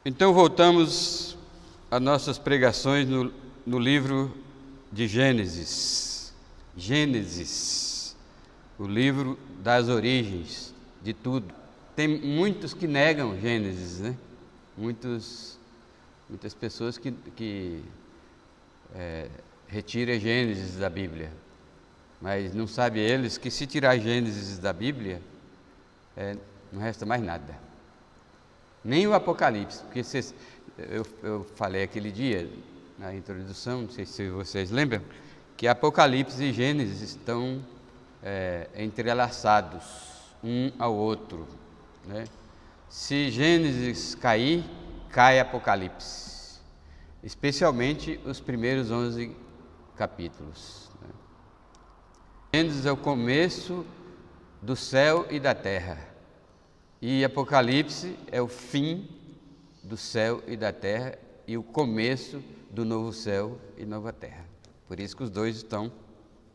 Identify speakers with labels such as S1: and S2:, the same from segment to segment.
S1: Então voltamos às nossas pregações no livro de Gênesis. Gênesis, o livro das origens de tudo. Tem muitos que negam Gênesis, né? Muitas pessoas que retiram Gênesis da Bíblia. Mas não sabem eles que se tirar Gênesis da Bíblia, não resta mais nada. Nem o Apocalipse, porque eu falei aquele dia, na introdução, não sei se vocês lembram, que Apocalipse e Gênesis estão entrelaçados um ao outro, né? Se Gênesis cair, cai Apocalipse, especialmente os primeiros 11 capítulos, né? Gênesis é o começo do céu e da terra, e Apocalipse é o fim do céu e da terra e o começo do novo céu e nova terra. Por isso que os dois estão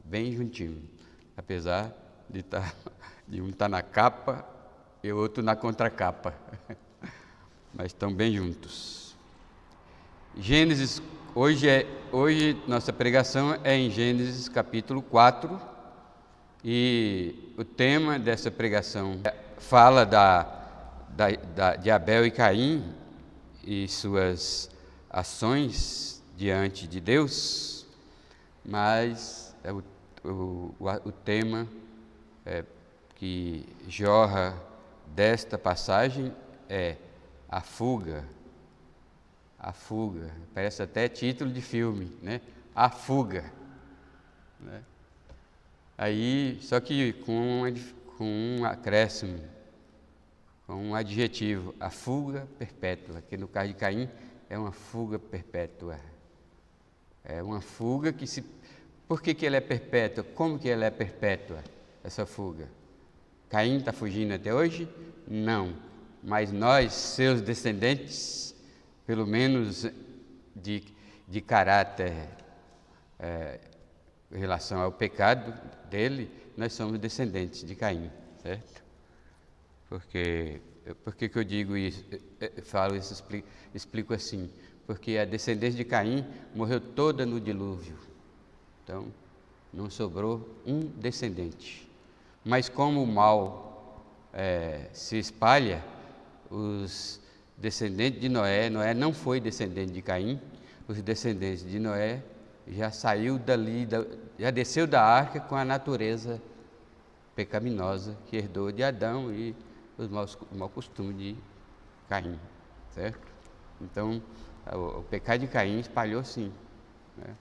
S1: bem juntinhos, apesar de um estar na capa e o outro na contracapa, mas estão bem juntos. Gênesis, hoje nossa pregação é em Gênesis capítulo 4, e o tema dessa pregação fala de Abel e Caim e suas ações diante de Deus, mas o tema que jorra desta passagem é a fuga. A fuga, parece até título de filme, né? A fuga, né? Aí, só que com um acréscimo, com um adjetivo, a fuga perpétua, que no caso de Caim é uma fuga perpétua. É uma fuga que se... Por que ela é perpétua? Como que ela é perpétua, essa fuga? Caim está fugindo até hoje? Não. Mas nós, seus descendentes, pelo menos de caráter em relação ao pecado dele, nós somos descendentes de Caim, certo? Por que eu digo isso, falo isso, explico assim? Porque a descendência de Caim morreu toda no dilúvio, então não sobrou um descendente. Mas como o mal se espalha, os descendentes de Noé não foi descendente de Caim, os descendentes de Noé já saiu dali, já desceu da arca com a natureza pecaminosa que herdou de Adão e os mau costumes de Caim, certo? Então, o pecado de Caim espalhou sim, né?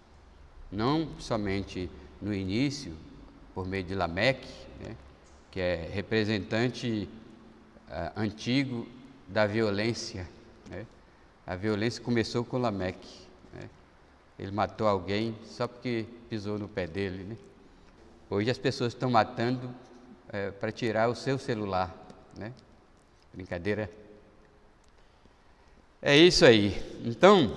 S1: Não somente no início, por meio de Lameque, né? Que é representante antigo da violência, né? A violência começou com Lameque, né? Ele matou alguém só porque pisou no pé dele, né? Hoje as pessoas estão matando para tirar o seu celular, né? Brincadeira. É isso aí. Então,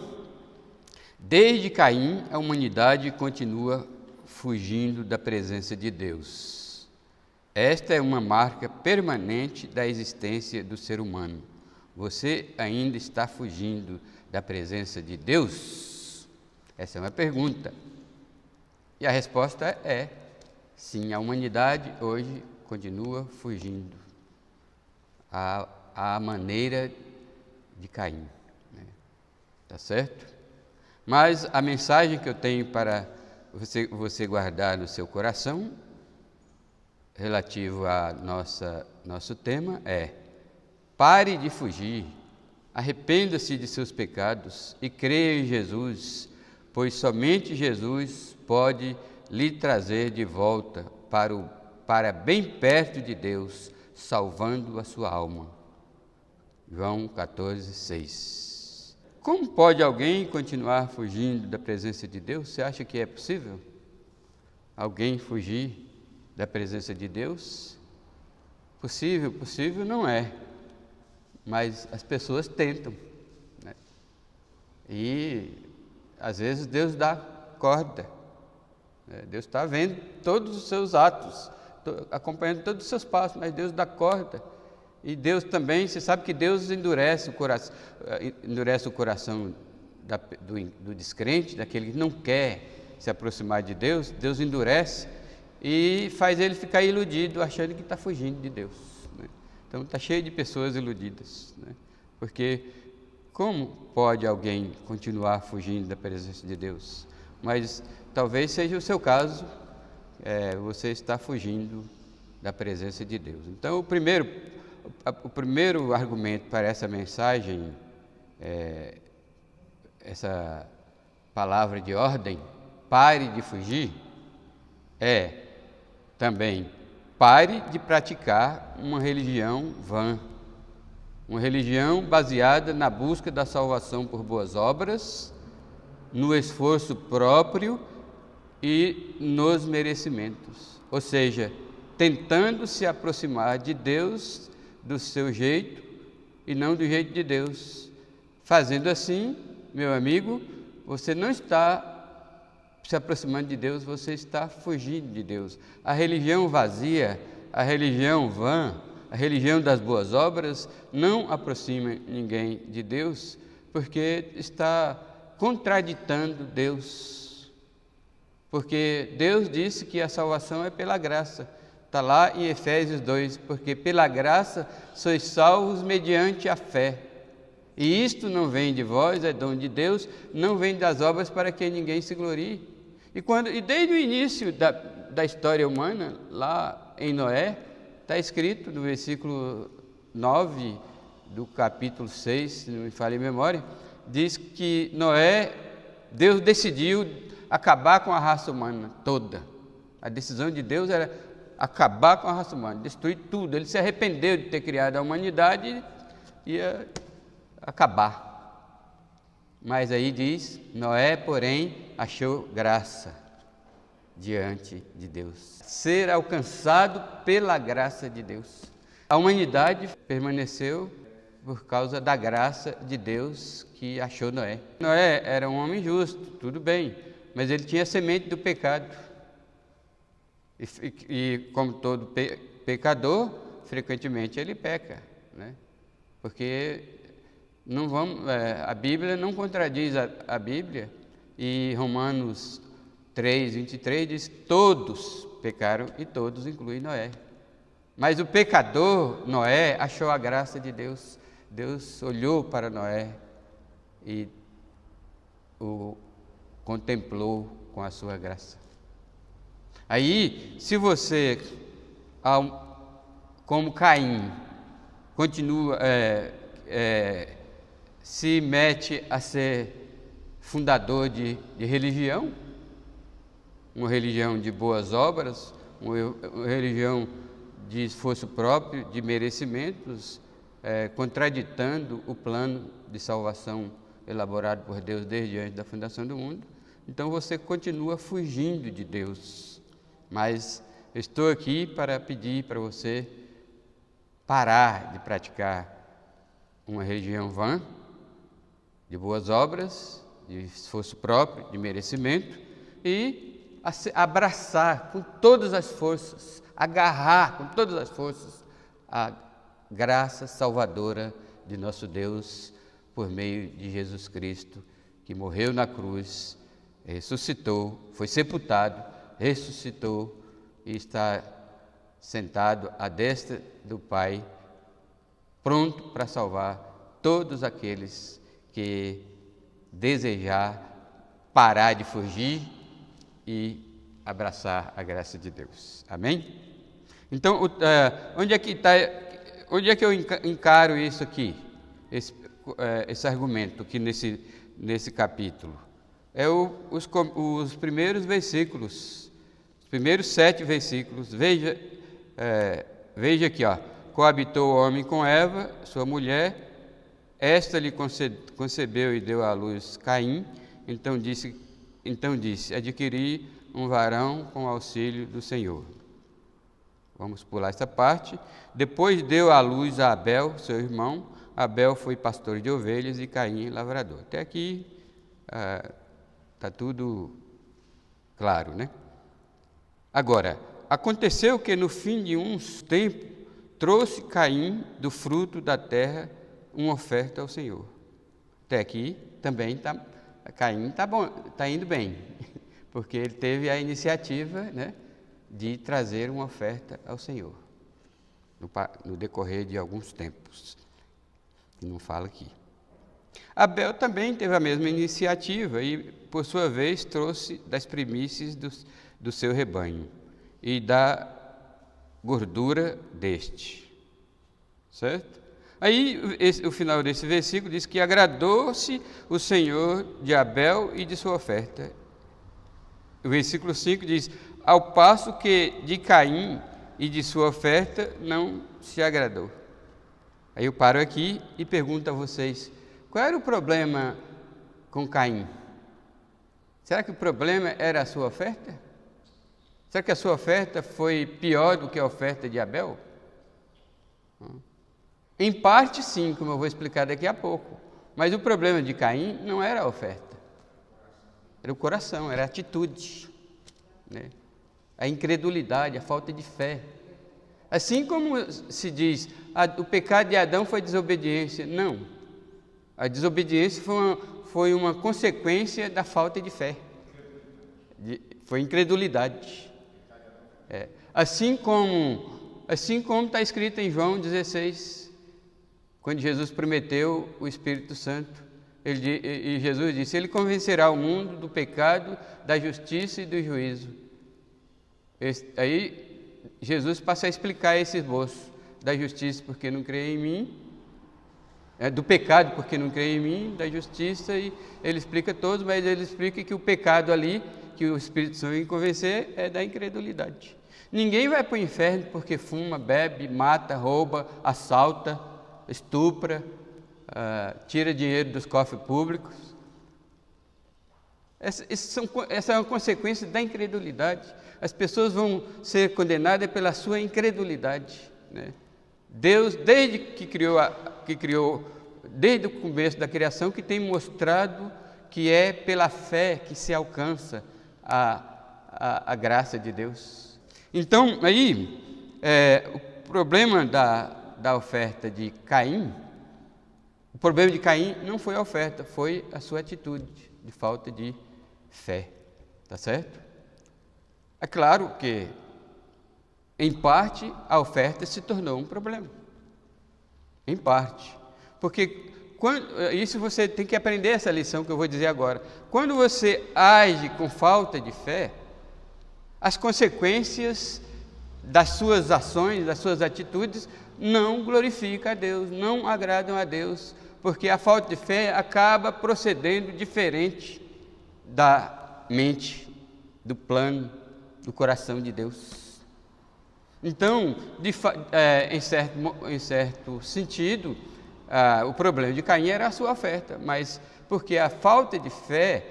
S1: desde Caim, a humanidade continua fugindo da presença de Deus. Esta é uma marca permanente da existência do ser humano. Você ainda está fugindo da presença de Deus? Essa é uma pergunta. E a resposta é sim, a humanidade hoje continua fugindo à maneira de Caim, né? Tá certo? Mas a mensagem que eu tenho para você guardar no seu coração, relativo a nosso tema, é: pare de fugir, arrependa-se de seus pecados e creia em Jesus, pois somente Jesus pode lhe trazer de volta para bem perto de Deus, salvando a sua alma. João 14, 6. Como pode alguém continuar fugindo da presença de Deus? Você acha que é possível alguém fugir da presença de Deus? Possível não é, mas as pessoas tentam, né? E às vezes Deus dá corda, né? Deus está vendo todos os seus atos, acompanhando todos os seus passos, mas Deus dá corda E Deus também, você sabe que Deus endurece o coração do descrente, daquele que não quer se aproximar de Deus. Deus endurece e faz ele ficar iludido, achando que está fugindo de Deus, né? Então está cheio de pessoas iludidas, né? Porque como pode alguém continuar fugindo da presença de Deus? Mas talvez seja o seu caso, você está fugindo da presença de Deus. Então o primeiro argumento para essa mensagem, essa palavra de ordem, pare de fugir, também pare de praticar uma religião vã, uma religião baseada na busca da salvação por boas obras, no esforço próprio e nos merecimentos, ou seja, tentando se aproximar de Deus do seu jeito e não do jeito de Deus. Fazendo assim, meu amigo, você não está se aproximando de Deus, você está fugindo de Deus. A religião vazia, a religião vã, a religião das boas obras não aproxima ninguém de Deus, porque está contraditando Deus. Porque Deus disse que a salvação é pela graça. Está lá em Efésios 2, porque pela graça sois salvos mediante a fé. E isto não vem de vós, é dom de Deus, não vem das obras para que ninguém se glorie. E desde o início da história humana, lá em Noé, está escrito no versículo 9 do capítulo 6, se não me falha a memória, diz que Deus decidiu acabar com a raça humana toda. A decisão de Deus era acabar com a raça humana, destruir tudo. Ele se arrependeu de ter criado a humanidade e ia acabar. Mas aí diz, Noé, porém, achou graça diante de Deus. Ser alcançado pela graça de Deus. A humanidade permaneceu por causa da graça de Deus que achou Noé. Noé era um homem justo, tudo bem, mas ele tinha a semente do pecado. E como todo pecador, frequentemente ele peca, né? Porque a Bíblia não contradiz a Bíblia, e Romanos 3, 23 diz: todos pecaram e todos incluem Noé. Mas o pecador, Noé, achou a graça de Deus. Deus olhou para Noé e o contemplou com a sua graça. Aí, se você, como Caim, continua, se mete a ser fundador de religião, uma religião de boas obras, uma religião de esforço próprio, de merecimentos, contraditando o plano de salvação elaborado por Deus desde antes da fundação do mundo, então você continua fugindo de Deus. Mas eu estou aqui para pedir para você parar de praticar uma religião vã, de boas obras, de esforço próprio, de merecimento, e abraçar com todas as forças, agarrar com todas as forças a graça salvadora de nosso Deus por meio de Jesus Cristo, que morreu na cruz, ressuscitou, foi sepultado, ressuscitou e está sentado à destra do Pai, pronto para salvar todos aqueles que desejar parar de fugir e abraçar a graça de Deus. Amém? Então, onde é que eu encaro isso aqui, esse argumento aqui nesse capítulo? Os primeiros versículos, os primeiros 7 versículos. Veja aqui, coabitou o homem com Eva, sua mulher, esta lhe concebeu e deu à luz Caim, então disse, adquiri um varão com auxílio do Senhor. Vamos pular essa parte. Depois deu à luz a Abel, seu irmão. Abel foi pastor de ovelhas e Caim lavrador. Até aqui está tudo claro, né? Agora, aconteceu que no fim de uns tempos trouxe Caim do fruto da terra uma oferta ao Senhor. Até aqui também Caim está indo bem, porque ele teve a iniciativa, né, de trazer uma oferta ao Senhor, no decorrer de alguns tempos, que não fala aqui. Abel também teve a mesma iniciativa e, por sua vez, trouxe das primícias do seu rebanho e da gordura deste, certo? Aí, o final desse versículo diz que agradou-se o Senhor de Abel e de sua oferta. O versículo 5 diz, ao passo que de Caim e de sua oferta não se agradou. Aí eu paro aqui e pergunto a vocês, qual era o problema com Caim? Será que o problema era a sua oferta? Será que a sua oferta foi pior do que a oferta de Abel? Em parte, sim, como eu vou explicar daqui a pouco. Mas o problema de Caim não era a oferta. Era o coração, era a atitude, né? A incredulidade, a falta de fé. Assim como se diz, o pecado de Adão foi desobediência. Não. A desobediência foi uma consequência da falta de fé. Foi incredulidade. Assim como está escrito em João 16, quando Jesus prometeu o Espírito Santo, e Jesus disse, ele convencerá o mundo do pecado, da justiça e do juízo. Aí Jesus passa a explicar esse esboço, da justiça porque não crê em mim, do pecado porque não crê em mim, da justiça, e ele explica todos, mas ele explica que o pecado ali, que o Espírito Santo vai convencer, é da incredulidade. Ninguém vai para o inferno porque fuma, bebe, mata, rouba, assalta, estupra, tira dinheiro dos cofres públicos. Essa é uma consequência da incredulidade. As pessoas vão ser condenadas pela sua incredulidade, né? Deus, desde desde o começo da criação, que tem mostrado que é pela fé que se alcança a graça de Deus. Então, aí, o problema da oferta de Caim, o problema de Caim não foi a oferta, foi a sua atitude de falta de fé, tá certo? É claro que, em parte, a oferta se tornou um problema, em parte, porque isso você tem que aprender essa lição que eu vou dizer agora. Quando você age com falta de fé, as consequências das suas ações, das suas atitudes, não glorificam a Deus, não agradam a Deus, porque a falta de fé acaba procedendo diferente da mente, do plano, do coração de Deus. Então, em certo sentido, o problema de Caim era a sua oferta, mas porque a falta de fé,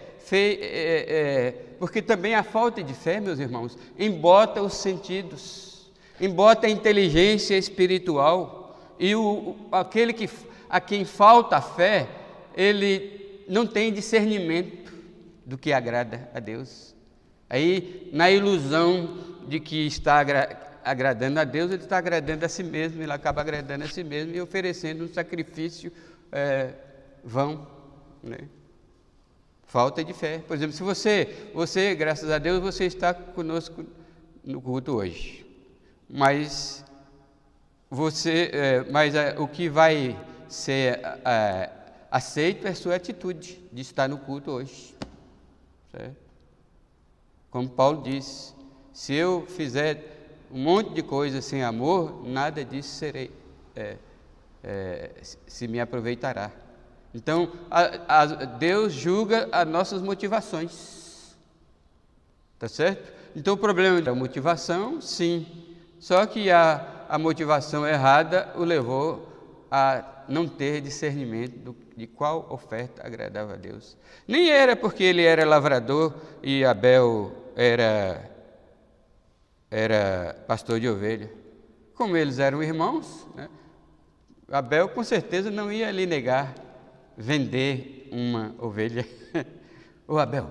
S1: porque também a falta de fé, meus irmãos, embota os sentidos, embota a inteligência espiritual, e aquele a quem falta a fé, ele não tem discernimento do que agrada a Deus. Aí, na ilusão de que está agradando a Deus, ele está agradando a si mesmo, ele acaba agradando a si mesmo e oferecendo um sacrifício vão, né? Falta de fé. Por exemplo, se você, graças a Deus, você está conosco no culto hoje, mas o que vai ser aceito é a sua atitude de estar no culto hoje, certo? Como Paulo disse, se eu fizer um monte de coisa sem amor, nada disso se me aproveitará. Então, Deus julga as nossas motivações, tá certo? Então, o problema da motivação, sim, só que a motivação errada o levou a não ter discernimento de qual oferta agradava a Deus. Nem era porque ele era lavrador e Abel era pastor de ovelha. Como eles eram irmãos, né? Abel com certeza não ia lhe negar vender uma ovelha. Ô Abel,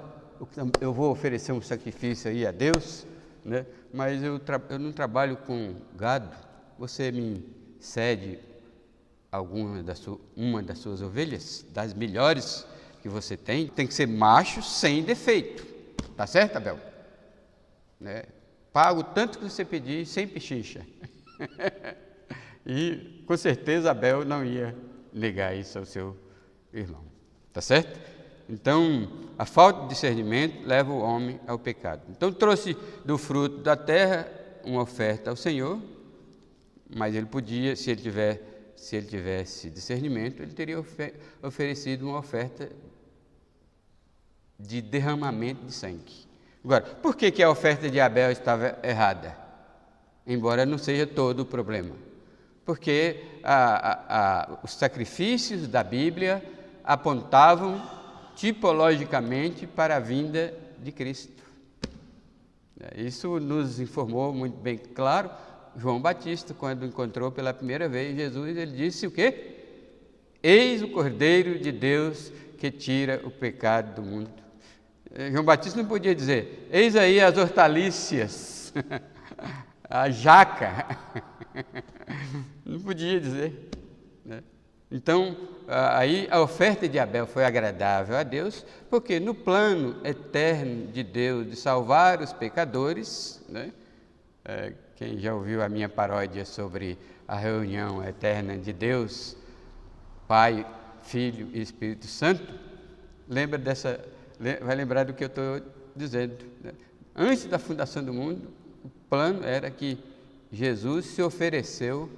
S1: eu vou oferecer um sacrifício aí a Deus, né? Mas eu não trabalho com gado, você me cede uma das suas ovelhas, das melhores que você tem que ser macho sem defeito, tá certo, Abel? Né? Pago tanto que você pedir, sem pechincha. E com certeza Abel não ia negar isso ao seu irmão, tá certo? Então, a falta de discernimento leva o homem ao pecado. Então, trouxe do fruto da terra uma oferta ao Senhor, mas ele podia, se ele tivesse discernimento, ele teria oferecido uma oferta de derramamento de sangue. Agora, por que a oferta de Abel estava errada? Embora não seja todo o problema. Porque os sacrifícios da Bíblia apontavam tipologicamente para a vinda de Cristo. Isso nos informou muito bem claro João Batista, quando encontrou pela primeira vez Jesus, ele disse o quê? Eis o Cordeiro de Deus que tira o pecado do mundo. João Batista não podia dizer, eis aí as hortaliças, a jaca, não podia dizer, né? Então, aí a oferta de Abel foi agradável a Deus, porque no plano eterno de Deus de salvar os pecadores, né? Quem já ouviu a minha paródia sobre a reunião eterna de Deus, Pai, Filho e Espírito Santo, vai lembrar do que eu estou dizendo, né? Antes da fundação do mundo, o plano era que Jesus se ofereceu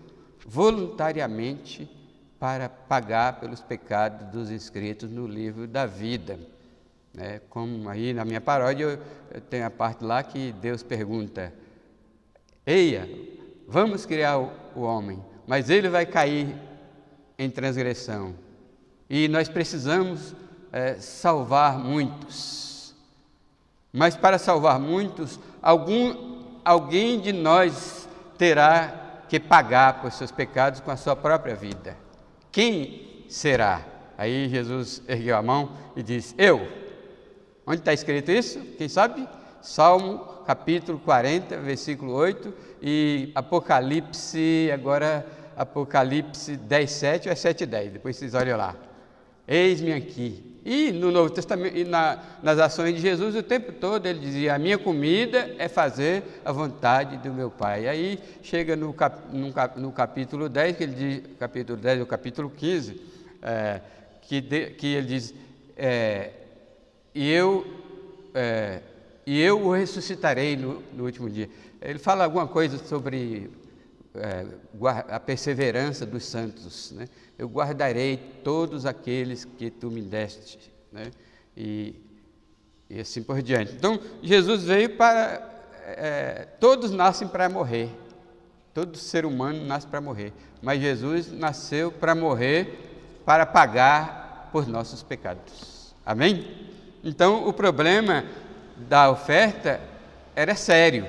S1: voluntariamente para pagar pelos pecados dos inscritos no livro da vida, né? Como aí na minha paródia eu tenho a parte lá que Deus pergunta, eia, vamos criar o homem, mas ele vai cair em transgressão e nós precisamos salvar muitos, mas para salvar muitos, alguém de nós terá que pagar por seus pecados com a sua própria vida. Quem será? Aí Jesus ergueu a mão e disse, eu. Onde está escrito isso? Quem sabe? Salmo capítulo 40, versículo 8 e Apocalipse 10, 7 ou é 7, 10, depois vocês olham lá. Eis-me aqui. E no Novo Testamento, e nas ações de Jesus, o tempo todo ele dizia, a minha comida é fazer a vontade do meu Pai. Aí chega no capítulo 10, que ele diz, capítulo 10 ou capítulo 15, que ele diz, e eu o ressuscitarei no último dia. Ele fala alguma coisa sobre a perseverança dos santos, né? Eu guardarei todos aqueles que tu me deste, né? E assim por diante. Então, Jesus veio para... todos nascem para morrer. Todo ser humano nasce para morrer. Mas Jesus nasceu para morrer, para pagar por nossos pecados. Amém? Então, o problema da oferta era sério,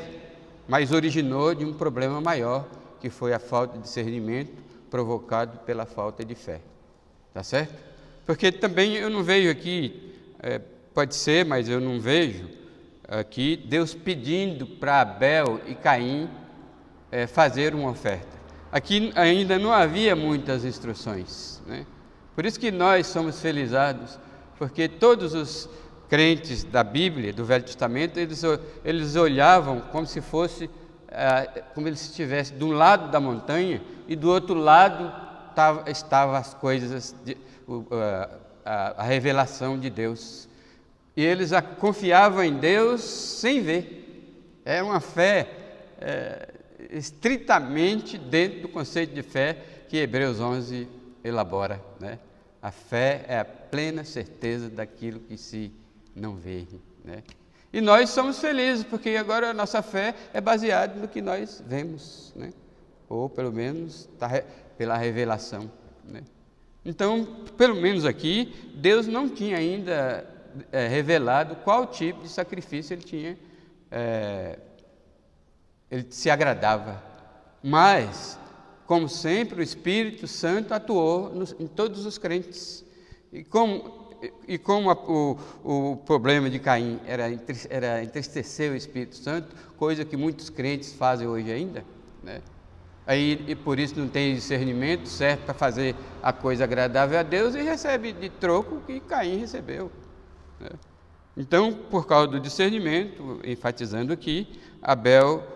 S1: mas originou de um problema maior, que foi a falta de discernimento provocado pela falta de fé. Tá certo? Porque também eu não vejo aqui, pode ser, mas eu não vejo aqui Deus pedindo para Abel e Caim fazer uma oferta. Aqui ainda não havia muitas instruções, né? Por isso que nós somos felizados, porque todos os crentes da Bíblia, do Velho Testamento, eles olhavam como se fosse, como eles estivessem de um lado da montanha e do outro lado estavam as coisas, a revelação de Deus. E eles confiavam em Deus sem ver. É uma fé estritamente dentro do conceito de fé que Hebreus 11 elabora, né? A fé é a plena certeza daquilo que se não vê, né? E nós somos felizes, porque agora a nossa fé é baseada no que nós vemos, né? Ou pelo menos pela revelação, né? Então, pelo menos aqui, Deus não tinha ainda revelado qual tipo de sacrifício ele se agradava. Mas, como sempre, o Espírito Santo atuou em todos os crentes. E como o problema de Caim era entristecer o Espírito Santo, coisa que muitos crentes fazem hoje ainda, né? aí e por isso não tem discernimento certo para fazer a coisa agradável a Deus e recebe de troco o que Caim recebeu, né? Então, por causa do discernimento, enfatizando aqui, Abel,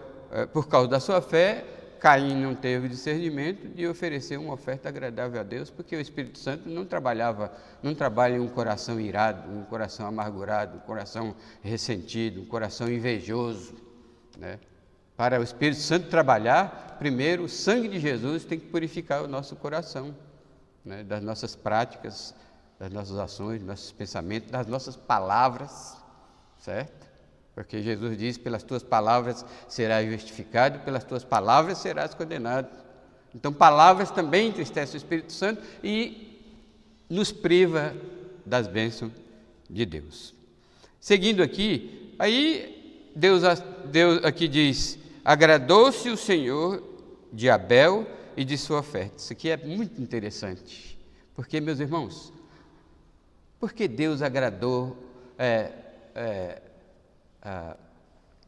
S1: por causa da sua fé, Caim não teve discernimento de oferecer uma oferta agradável a Deus, porque o Espírito Santo não trabalha em um coração irado, um coração amargurado, um coração ressentido, um coração invejoso, né? Para o Espírito Santo trabalhar, primeiro o sangue de Jesus tem que purificar o nosso coração, né? Das nossas práticas, das nossas ações, dos nossos pensamentos, das nossas palavras, certo? Porque Jesus diz, pelas tuas palavras serás justificado, pelas tuas palavras serás condenado. Então, palavras também entristecem o Espírito Santo e nos priva das bênçãos de Deus. Seguindo aqui, aí Deus aqui diz, agradou-se o Senhor de Abel e de sua oferta. Isso aqui é muito interessante, porque, meus irmãos, porque Deus agradou,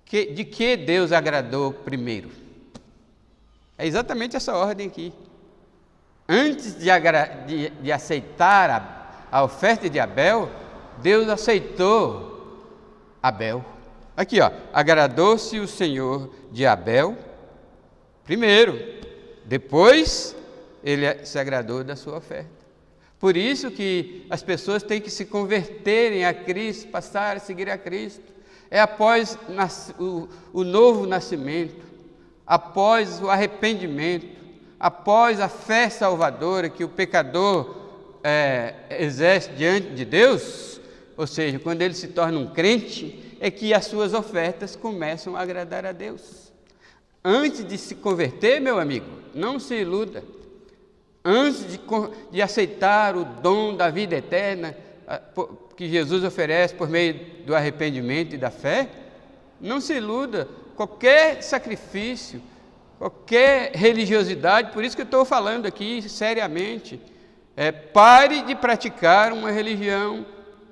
S1: de que Deus agradou primeiro? É exatamente essa ordem aqui. Antes de aceitar a oferta de Abel, Deus aceitou Abel. Aqui, ó, agradou-se o Senhor de Abel primeiro, depois ele se agradou da sua oferta. Por isso que as pessoas têm que se converterem a Cristo, passar a seguir a Cristo. É após o novo nascimento, após o arrependimento, após a fé salvadora que o pecador exerce diante de Deus, ou seja, quando ele se torna um crente, é que as suas ofertas começam a agradar a Deus. Antes de se converter, meu amigo, não se iluda. Antes de aceitar o dom da vida eterna que Jesus oferece por meio do arrependimento e da fé, não se iluda. Qualquer sacrifício, qualquer religiosidade, por isso que eu estou falando aqui seriamente, pare de praticar uma religião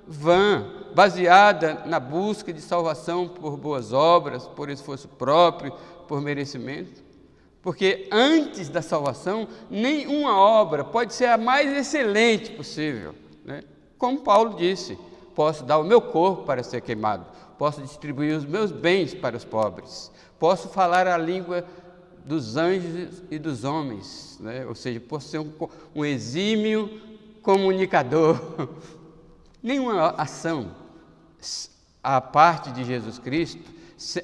S1: vã, baseada na busca de salvação por boas obras, por esforço próprio, por merecimento. Porque antes da salvação, nenhuma obra pode ser a mais excelente possível, né? Como Paulo disse, posso dar o meu corpo para ser queimado, posso distribuir os meus bens para os pobres, posso falar a língua dos anjos e dos homens, né? Ou seja, posso ser um exímio comunicador. Nenhuma ação à parte de Jesus Cristo,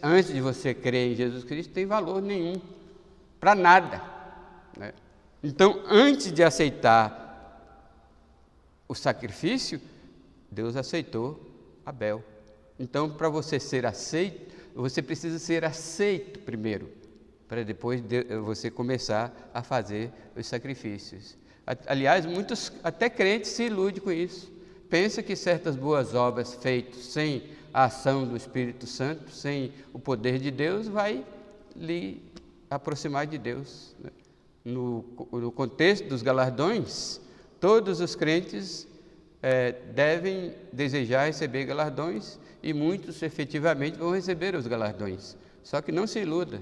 S1: antes de você crer em Jesus Cristo, tem valor nenhum. Para nada, né? Então, antes de aceitar o sacrifício, Deus aceitou Abel. Então, para você ser aceito, você precisa ser aceito primeiro, para depois você começar a fazer os sacrifícios. Aliás, muitos, até crentes, se iludem com isso. Pensa que certas boas obras feitas sem a ação do Espírito Santo, sem o poder de Deus, vai lhe aproximar de Deus. No contexto dos galardões, todos os crentes devem desejar receber galardões e muitos efetivamente vão receber os galardões. Só que não se iluda.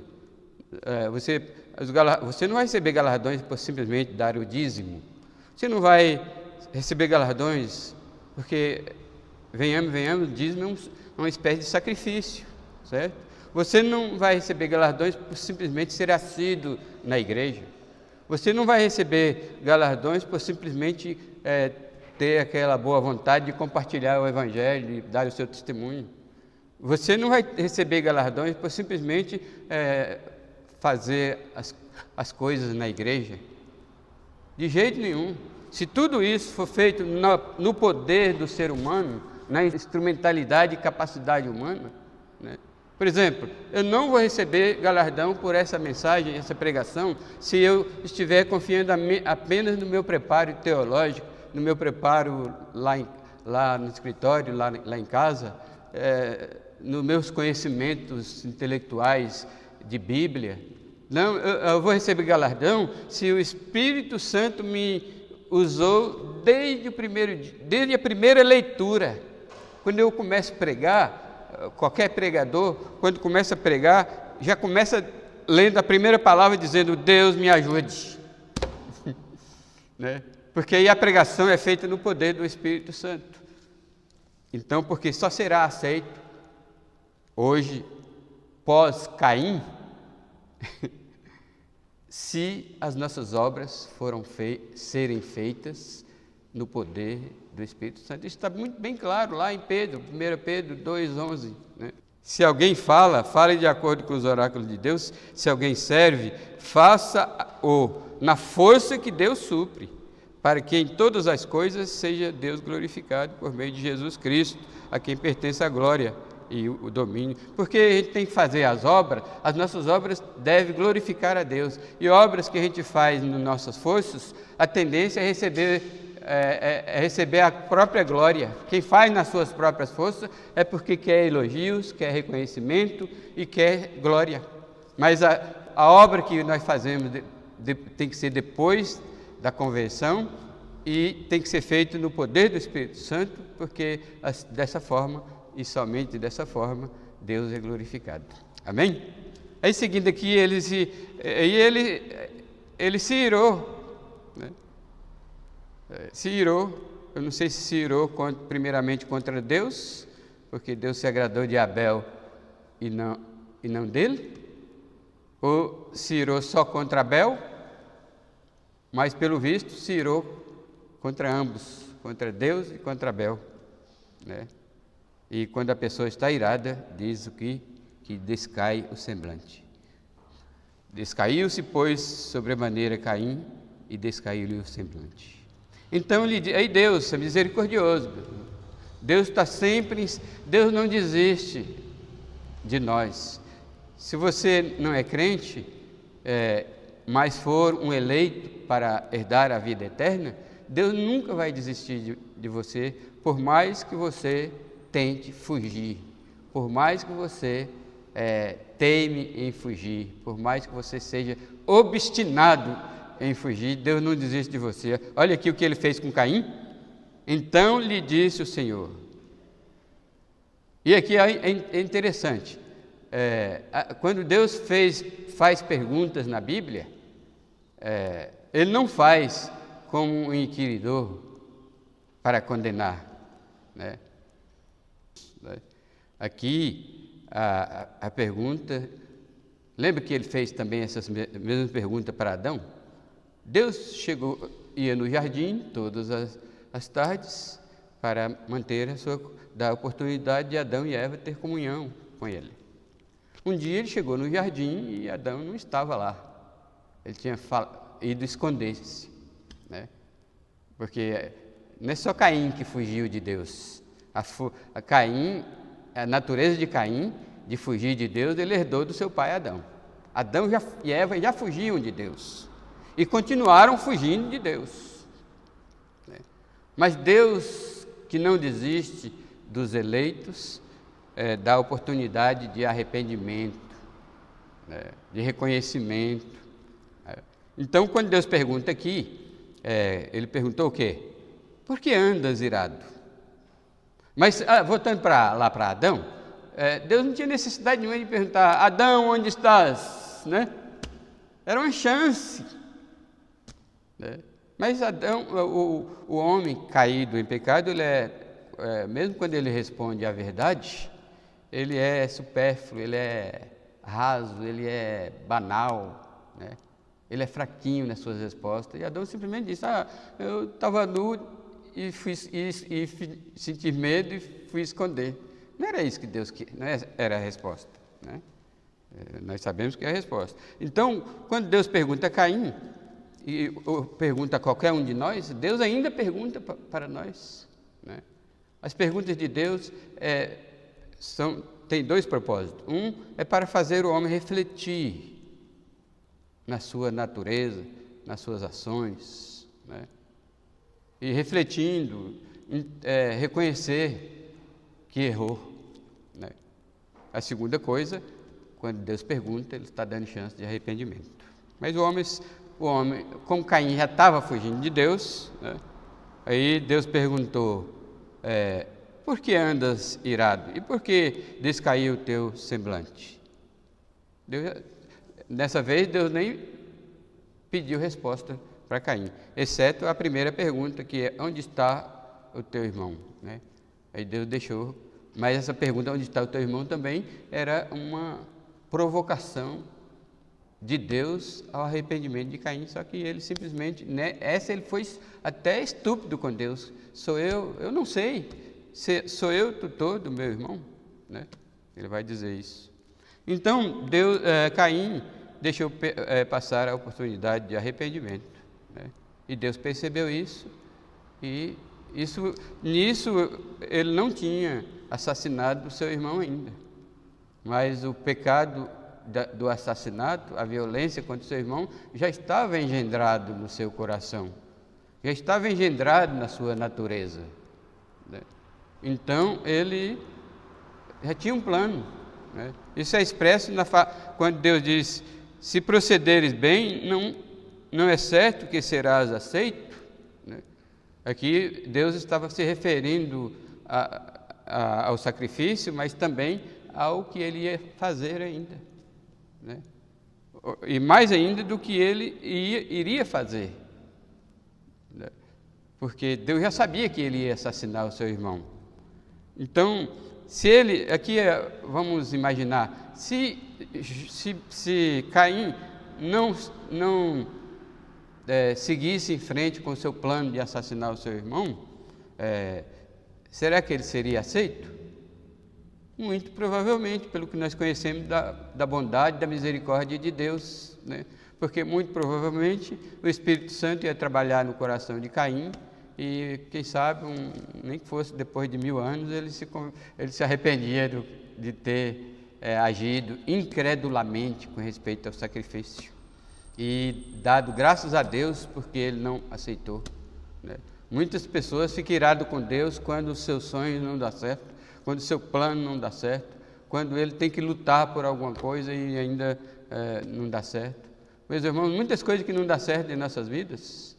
S1: Você não vai receber galardões por simplesmente dar o dízimo. Você não vai receber galardões porque, venhamos, dízimo é uma espécie de sacrifício, certo? Você não vai receber galardões por simplesmente ser assíduo na igreja. Você não vai receber galardões por simplesmente ter aquela boa vontade de compartilhar o Evangelho e dar o seu testemunho. Você não vai receber galardões por simplesmente fazer as coisas na igreja. De jeito nenhum. Se tudo isso for feito no poder do ser humano, na instrumentalidade e capacidade humana, né? Por exemplo, eu não vou receber galardão por essa mensagem, essa pregação, se eu estiver confiando apenas no meu preparo teológico, no meu preparo lá no escritório, lá em casa, nos meus conhecimentos intelectuais de Bíblia. Não, eu vou receber galardão se o Espírito Santo me usou desde a primeira leitura. Quando eu começo a pregar, qualquer pregador, quando começa a pregar, já começa lendo a primeira palavra dizendo: Deus me ajude. Né? Porque aí a pregação é feita no poder do Espírito Santo. Então, porque só será aceito hoje, pós-Caim, se as nossas obras serem feitas no poder do Espírito Santo. Isso está muito bem claro lá em Pedro, 1 Pedro 2,11. Né? Se alguém fale de acordo com os oráculos de Deus. Se alguém serve, faça-o na força que Deus supre, para que em todas as coisas seja Deus glorificado por meio de Jesus Cristo, a quem pertence a glória e o domínio. Porque a gente tem que fazer as nossas obras devem glorificar a Deus. E obras que a gente faz nas nossas forças, a tendência é receber a própria glória. Quem faz nas suas próprias forças é porque quer elogios, quer reconhecimento e quer glória. Mas a obra que nós fazemos tem que ser depois da conversão e tem que ser feito no poder do Espírito Santo, porque dessa forma e somente dessa forma Deus é glorificado. Amém? Aí seguindo aqui, ele se irou, né? Se irou. Eu não sei se se irou primeiramente contra Deus, porque Deus se agradou de Abel e não dele, ou se irou só contra Abel, mas pelo visto se irou contra ambos, contra Deus e contra Abel, né? E quando a pessoa está irada, diz o que descai o semblante. Descaiu-se, pois, sobremaneira Caim, e descaiu-lhe o semblante. Então, aí Deus é misericordioso. Deus não desiste de nós. Se você não é crente, mas for um eleito para herdar a vida eterna, Deus nunca vai desistir de você, por mais que você tente fugir, por mais que você teime em fugir, por mais que você seja obstinado em fugir, Deus não desiste de você. Olha aqui o que ele fez com Caim. Então lhe disse o Senhor. E aqui é interessante, quando Deus faz perguntas na Bíblia, Ele não faz como um inquiridor para condenar, né? Aqui a pergunta, lembra que ele fez também essas mesmas perguntas para Adão? Deus ia no jardim todas as tardes para dar a oportunidade de Adão e Eva ter comunhão com ele. Um dia ele chegou no jardim e Adão não estava lá. Ele tinha ido esconder-se, né? Porque não é só Caim que fugiu de Deus. A natureza de Caim, de fugir de Deus, ele herdou do seu pai Adão. Adão e Eva já fugiam de Deus e continuaram fugindo de Deus, né? Mas Deus, que não desiste dos eleitos, dá oportunidade de arrependimento, né? De reconhecimento. Então, quando Deus pergunta aqui, ele perguntou o quê? Por que andas irado? Mas, voltando lá para Adão, Deus não tinha necessidade nenhuma de perguntar: Adão, onde estás? Né? Era uma chance, né? Mas Adão, o homem caído em pecado, ele mesmo quando ele responde a verdade, ele é supérfluo, ele é raso, ele é banal, né? Ele é fraquinho nas suas respostas. E Adão simplesmente disse: eu estava nu e senti medo e fui esconder. Não era isso que Deus queria, não era a resposta, né? Nós sabemos que é a resposta. Então, quando Deus pergunta a Caim, ou pergunta a qualquer um de nós, Deus ainda pergunta para nós, né? As perguntas de Deus têm dois propósitos. Um é para fazer o homem refletir na sua natureza, nas suas ações, né? E refletindo, reconhecer que errou, né? A segunda coisa, quando Deus pergunta, Ele está dando chance de arrependimento. Mas o homem, como Caim já estava fugindo de Deus, né? Aí Deus perguntou: por que andas irado? E por que descaiu o teu semblante? Dessa vez, Deus nem pediu resposta para Caim, exceto a primeira pergunta, que é: onde está o teu irmão? Né? Aí Deus deixou, mas essa pergunta, onde está o teu irmão, também era uma provocação de Deus ao arrependimento de Caim, só que ele simplesmente, né, ele foi até estúpido com Deus. Eu não sei, sou eu tutor do meu irmão? Né? Ele vai dizer isso. Então, Caim deixou passar a oportunidade de arrependimento, né? E Deus percebeu isso, e nisso ele não tinha assassinado o seu irmão ainda, mas o pecado do assassinato, a violência contra o seu irmão, já estava engendrado no seu coração, já estava engendrado na sua natureza, né? Então ele já tinha um plano, né? Isso é expresso quando Deus diz: se procederes bem, não é certo que serás aceito, né? Aqui Deus estava se referindo ao sacrifício, mas também ao que ele ia fazer ainda, né? E mais ainda do que ele iria fazer, né? Porque Deus já sabia que ele ia assassinar o seu irmão. Então, se ele, aqui vamos imaginar, se Caim não seguisse em frente com o seu plano de assassinar o seu irmão, será que ele seria aceito? Muito provavelmente, pelo que nós conhecemos da bondade, da misericórdia de Deus, né? Porque muito provavelmente o Espírito Santo ia trabalhar no coração de Caim, e quem sabe, nem que fosse depois de 1000 anos, ele se arrependia de ter agido incredulamente com respeito ao sacrifício, e dado graças a Deus porque ele não aceitou, né? Muitas pessoas ficam iradas com Deus quando os seus sonhos não dão certo, quando o seu plano não dá certo, quando ele tem que lutar por alguma coisa e ainda não dá certo. Meus irmãos, muitas coisas que não dão certo em nossas vidas,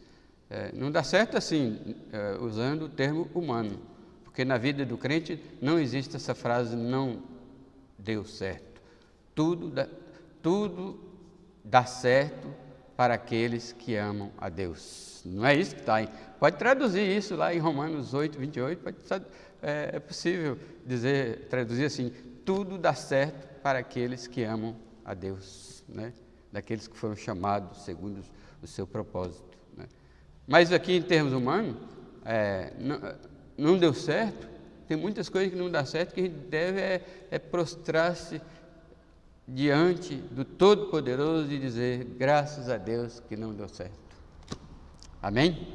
S1: não dá certo assim, usando o termo humano, porque na vida do crente não existe essa frase: não deu certo. Tudo dá certo para aqueles que amam a Deus. Não é isso que está aí. Pode traduzir isso lá em Romanos 8, 28, é possível traduzir assim: tudo dá certo para aqueles que amam a Deus, né? Daqueles que foram chamados segundo o seu propósito, né? Mas aqui em termos humanos, não deu certo. Tem muitas coisas que não dá certo, que a gente deve prostrar-se diante do Todo-Poderoso e dizer: graças a Deus que não deu certo. Amém?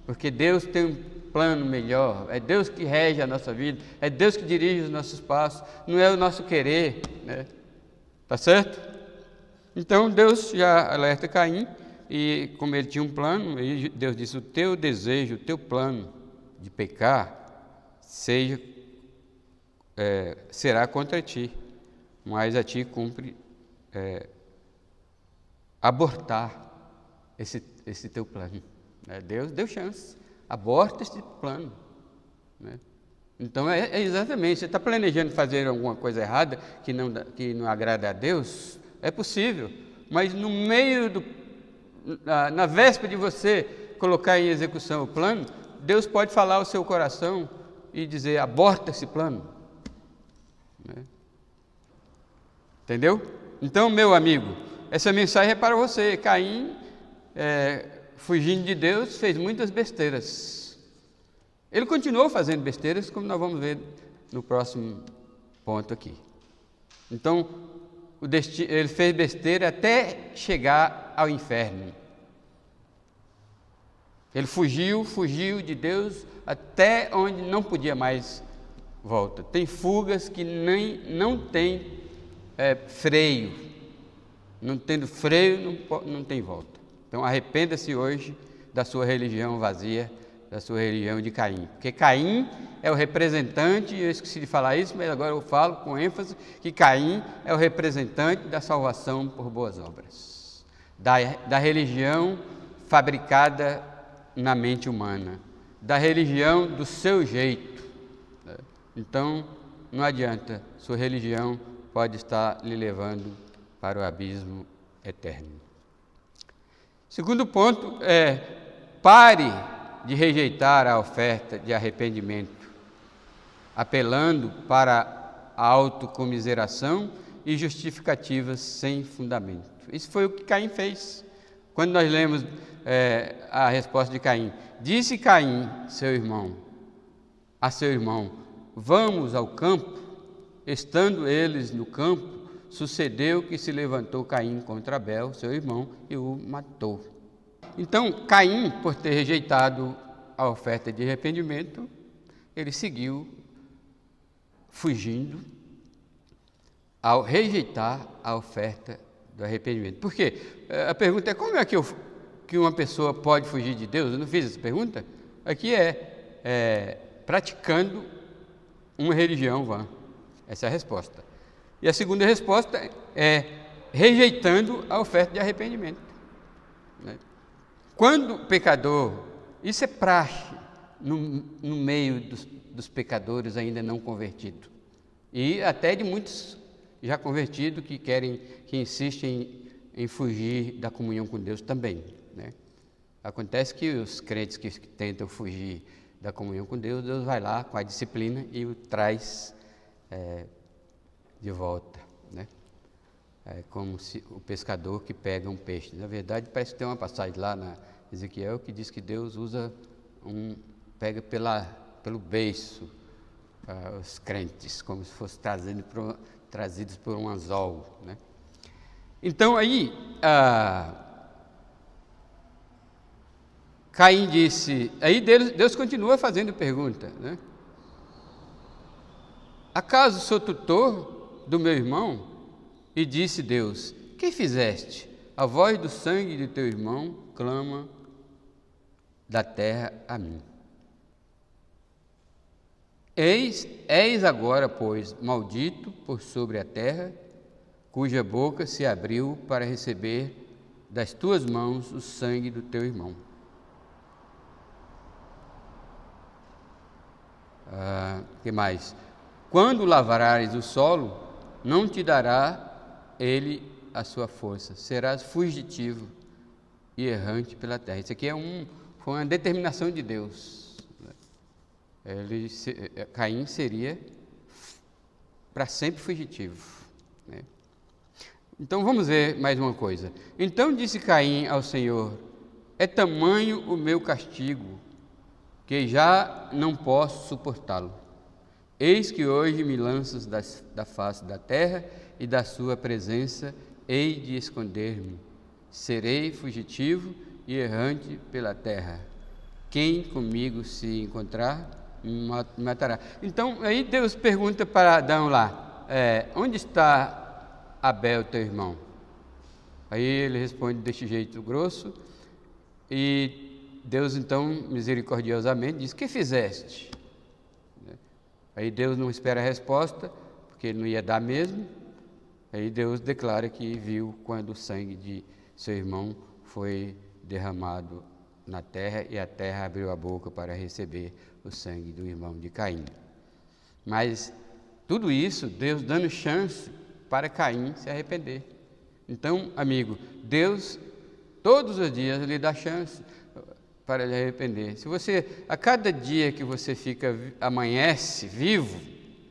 S1: Porque Deus tem um plano melhor, é Deus que rege a nossa vida, é Deus que dirige os nossos passos, não é o nosso querer, né? Tá certo? Então Deus já alerta Caim, e como ele tinha um plano, Deus disse: o teu desejo, o teu plano de pecar será contra ti, mas a ti cumpre abortar esse teu plano, né? Deus deu chance, aborta esse plano, né? Então exatamente, você está planejando fazer alguma coisa errada que não agrada a Deus, é possível, mas no meio na véspera de você colocar em execução o plano, Deus pode falar ao seu coração e dizer: aborta esse plano, né? Entendeu? Então, meu amigo, essa mensagem é para você. Caim, fugindo de Deus, fez muitas besteiras. Ele continuou fazendo besteiras, como nós vamos ver no próximo ponto aqui. Então, ele fez besteira até chegar ao inferno. Ele fugiu de Deus até onde não podia mais volta. Tem fugas que não tem freio. Não tendo freio, não tem volta. Então, arrependa-se hoje da sua religião vazia, da sua religião de Caim. Porque Caim é o representante, eu esqueci de falar isso, mas agora eu falo com ênfase, que Caim é o representante da salvação por boas obras, da religião fabricada na mente humana, da religião do seu jeito. Então, não adianta, sua religião pode estar lhe levando para o abismo eterno. Segundo ponto é: pare de rejeitar a oferta de arrependimento, apelando para a autocomiseração e justificativas sem fundamento. Isso foi o que Caim fez. Quando nós lemos a resposta de Caim: disse Caim, seu irmão, a seu irmão: vamos ao campo. Estando eles no campo, sucedeu que se levantou Caim contra Abel, seu irmão, e o matou. Então, Caim, por ter rejeitado a oferta de arrependimento, ele seguiu fugindo ao rejeitar a oferta do arrependimento. Por quê? A pergunta é: como é que uma pessoa pode fugir de Deus? Eu não fiz essa pergunta. Aqui é praticando uma religião vã. Essa é a resposta. E a segunda resposta é rejeitando a oferta de arrependimento. Quando o pecador, isso é praxe no meio dos pecadores ainda não convertidos, e até de muitos já convertidos que insistem em fugir da comunhão com Deus também, né? Acontece que os crentes que tentam fugir da comunhão com Deus, Deus vai lá com a disciplina e o traz de volta, né? É como se o pescador que pega um peixe. Na verdade, parece que tem uma passagem lá na Ezequiel que diz que Deus pega pelo beiço os crentes, como se fosse trazidos por um anzol, né? Então aí Caim disse, aí Deus continua fazendo pergunta, né? Acaso sou tutor do meu irmão? E disse Deus: que fizeste? A voz do sangue de teu irmão clama da terra a mim. Eis agora, pois, maldito por sobre a terra, cuja boca se abriu para receber das tuas mãos o sangue do teu irmão. Que mais? Quando lavrares o solo, não te dará ele a sua força, serás fugitivo e errante pela terra. Isso aqui foi uma determinação de Deus. Caim seria para sempre fugitivo, né? Então vamos ver mais uma coisa. Então disse Caim ao Senhor: é tamanho o meu castigo, que já não posso suportá-lo. Eis que hoje me lanças da face da terra, e da sua presença hei de esconder-me. Serei fugitivo e errante pela terra. Quem comigo se encontrar, me matará. Então, aí Deus pergunta para Adão lá: onde está Abel, teu irmão? Aí ele responde deste jeito grosso, e Deus então, misericordiosamente, diz: que fizeste? Aí Deus não espera a resposta, porque ele não ia dar mesmo. Aí Deus declara que viu quando o sangue de seu irmão foi derramado na terra, e a terra abriu a boca para receber o sangue do irmão de Caim. Mas tudo isso, Deus dando chance para Caim se arrepender. Então, amigo, Deus todos os dias lhe dá chance para lhe arrepender. Se você, a cada dia que você amanhece vivo,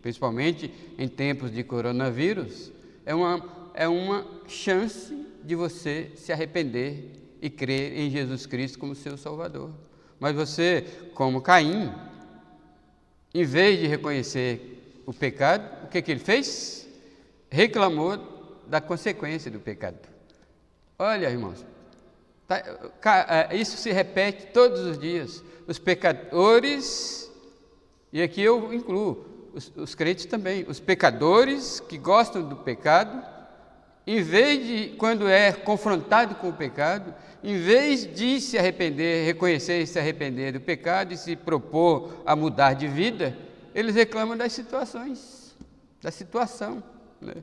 S1: principalmente em tempos de coronavírus, é uma chance de você se arrepender e crer em Jesus Cristo como seu Salvador. Mas você, como Caim, em vez de reconhecer o pecado, o que ele fez? Reclamou da consequência do pecado. Olha, irmãos, isso se repete todos os dias. Os pecadores, e aqui eu incluo os crentes também, os pecadores que gostam do pecado, em vez de, quando é confrontado com o pecado, em vez de se arrepender, reconhecer e se arrepender do pecado e se propor a mudar de vida, eles reclamam da situação, né?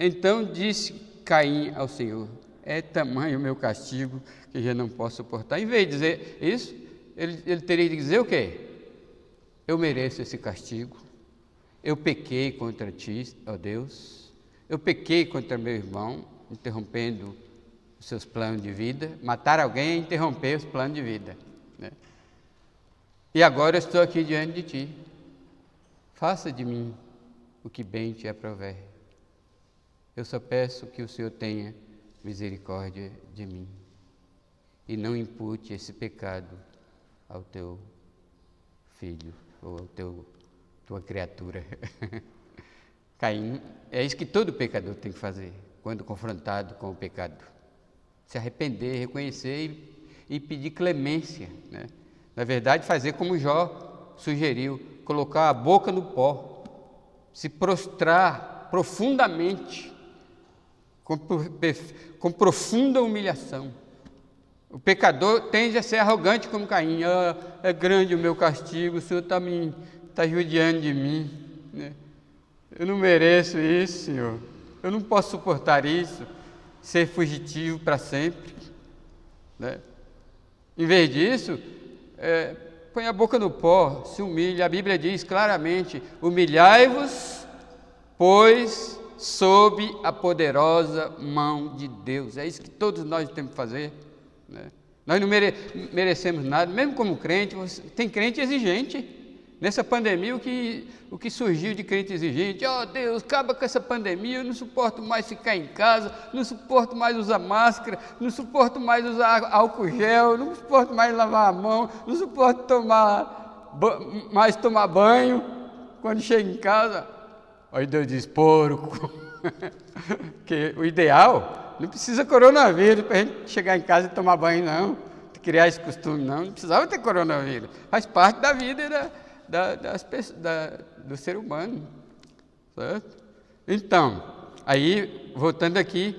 S1: Então disse Caim ao Senhor: é tamanho o meu castigo que já não posso suportar. Em vez de dizer isso, ele teria de dizer o quê? Eu mereço esse castigo, eu pequei contra ti, ó Deus, eu pequei contra meu irmão, interrompendo os seus planos de vida. Matar alguém é interromper os planos de vida, né? E agora eu estou aqui diante de ti. Faça de mim o que bem te aprouver. Eu só peço que o Senhor tenha misericórdia de mim e não impute esse pecado ao teu filho ou ao tua criatura. Caim, é isso que todo pecador tem que fazer quando confrontado com o pecado: se arrepender, reconhecer e pedir clemência, né? Na verdade, fazer como Jó sugeriu: colocar a boca no pó, se prostrar profundamente, com profunda humilhação. O pecador tende a ser arrogante como Caim: é grande o meu castigo, o Senhor está judiando de mim, né? Eu não mereço isso, Senhor, eu não posso suportar isso, ser fugitivo para sempre, né? Em vez disso, põe a boca no pó, se humilha. A Bíblia diz claramente: humilhai-vos, pois sob a poderosa mão de Deus. É isso que todos nós temos que fazer, né? Nós não merecemos nada, mesmo como crente. Tem crente exigente. Nessa pandemia, o que surgiu de crente exigente: ó Deus, acaba com essa pandemia, eu não suporto mais ficar em casa, não suporto mais usar máscara, não suporto mais usar álcool gel, não suporto mais lavar a mão, não suporto mais tomar banho quando chego em casa. Aí Deus diz: porco. Que o ideal, não precisa coronavírus para a gente chegar em casa e tomar banho, não, criar esse costume, não precisava ter coronavírus, faz parte da vida do ser humano, certo? Então, aí, voltando aqui,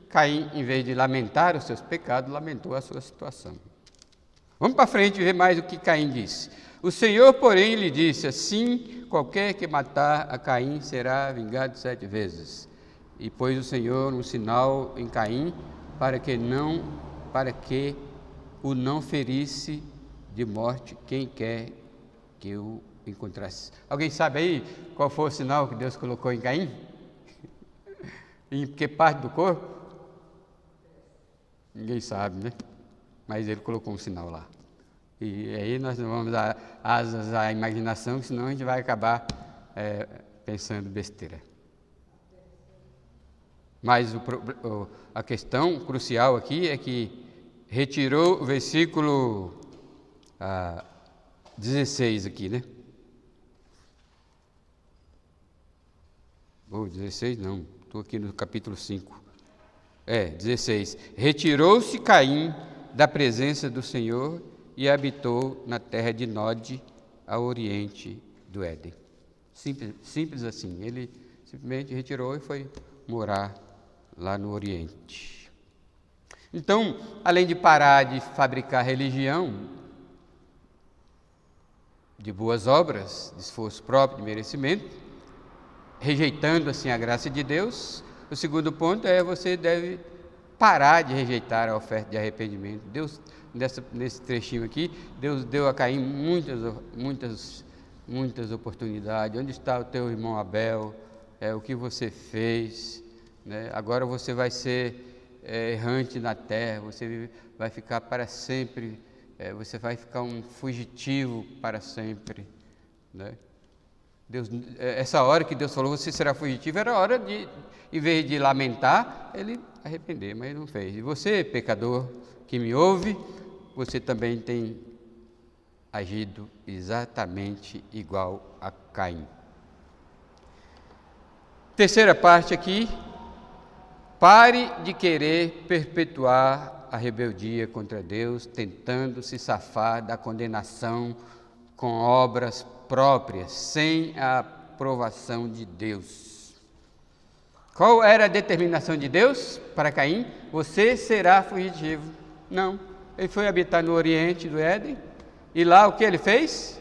S1: Caim, em vez de lamentar os seus pecados, lamentou a sua situação. Vamos para frente e ver mais o que Caim disse. O Senhor, porém, lhe disse: assim, qualquer que matar a Caim será vingado 7 vezes. E pôs o Senhor um sinal em Caim, para que o não ferisse de morte quem quer que o encontrasse. Alguém sabe aí qual foi o sinal que Deus colocou em Caim? Em que parte do corpo? Ninguém sabe, né? Mas ele colocou um sinal lá. E aí nós não vamos dar asas à imaginação, senão a gente vai acabar pensando besteira. Mas a questão crucial aqui é que retirou o versículo 16 aqui, né? 16 não, estou aqui no capítulo 5. 16. Retirou-se Caim da presença do Senhor e habitou na terra de Nod, ao oriente do Éden. Simples assim, ele simplesmente retirou e foi morar lá no Oriente. Então, além de parar de fabricar religião, de boas obras, de esforço próprio, de merecimento, rejeitando assim a graça de Deus, o segundo ponto é: você deve parar de rejeitar a oferta de arrependimento. Deus, nesse trechinho aqui, Deus deu a Caim muitas oportunidades. Onde está o teu irmão Abel? O que você fez, né? Agora você vai ser errante na terra, você vai ficar para sempre, você vai ficar um fugitivo para sempre, né? Deus, essa hora que Deus falou você será fugitivo, era a hora de, em vez de lamentar, ele arrepender, mas ele não fez. E você, pecador que me ouve, você também tem agido exatamente igual a Caim. Terceira parte aqui: pare de querer perpetuar a rebeldia contra Deus, tentando se safar da condenação com obras próprias, sem a aprovação de Deus. Qual era a determinação de Deus para Caim? Você será fugitivo. Não, ele foi habitar no oriente do Éden, e lá o que ele fez?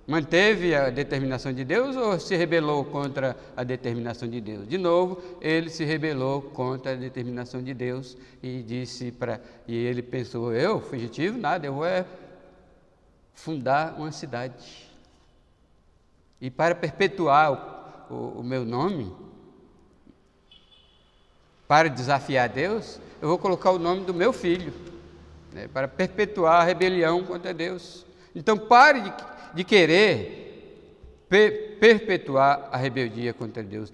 S1: Manteve a determinação de Deus ou se rebelou contra a determinação de Deus? De novo, ele se rebelou contra a determinação de Deus e ele pensou: eu, fugitivo, nada, eu vou fundar uma cidade. E para perpetuar o meu nome, para desafiar Deus, eu vou colocar o nome do meu filho, né, para perpetuar a rebelião contra Deus. Então pare de querer perpetuar a rebeldia contra Deus.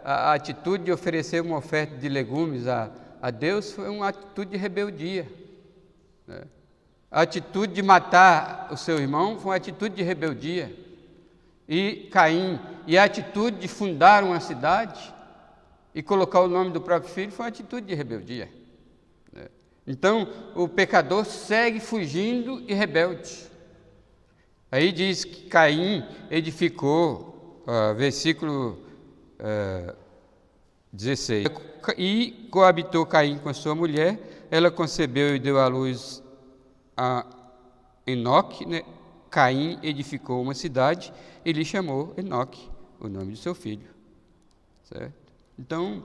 S1: A atitude de oferecer uma oferta de legumes a Deus foi uma atitude de rebeldia, né? A atitude de matar o seu irmão foi uma atitude de rebeldia. E Caim, e a atitude de fundar uma cidade e colocar o nome do próprio filho foi uma atitude de rebeldia, né? Então, o pecador segue fugindo e rebelde. Aí diz que Caim edificou, versículo 16. E coabitou Caim com a sua mulher, ela concebeu e deu à luz a Enoque, né? Caim edificou uma cidade e lhe chamou Enoque, o nome de seu filho. Certo? Então,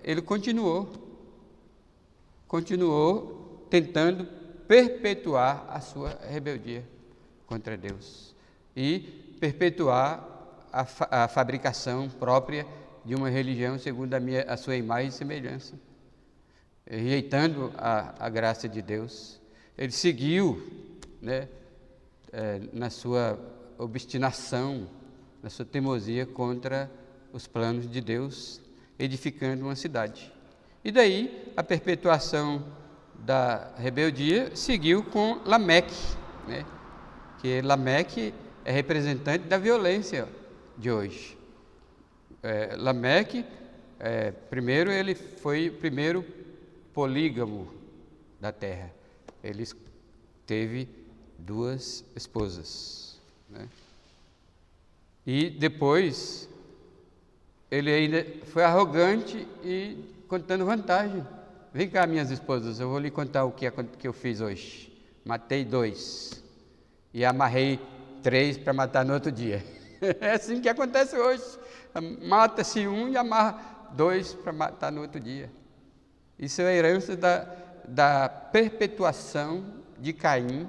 S1: ele continuou tentando perpetuar a sua rebeldia contra Deus e perpetuar a fabricação própria de uma religião segundo a sua imagem e semelhança, rejeitando a graça de Deus. Ele seguiu, né, na sua obstinação, na sua teimosia contra os planos de Deus, edificando uma cidade. E daí a perpetuação da rebeldia seguiu com Lameque, né? Que Lameque é representante da violência de hoje. Lameque, primeiro, ele foi o primeiro polígamo da terra. Ele teve 2 esposas, né? E depois ele ainda foi arrogante e contando vantagem. Vem cá, minhas esposas, eu vou lhe contar o que eu fiz hoje. Matei 2 e amarrei 3 para matar no outro dia. É assim que acontece hoje. Mata-se um e amarra 2 para matar no outro dia. Isso é a herança da perpetuação de Caim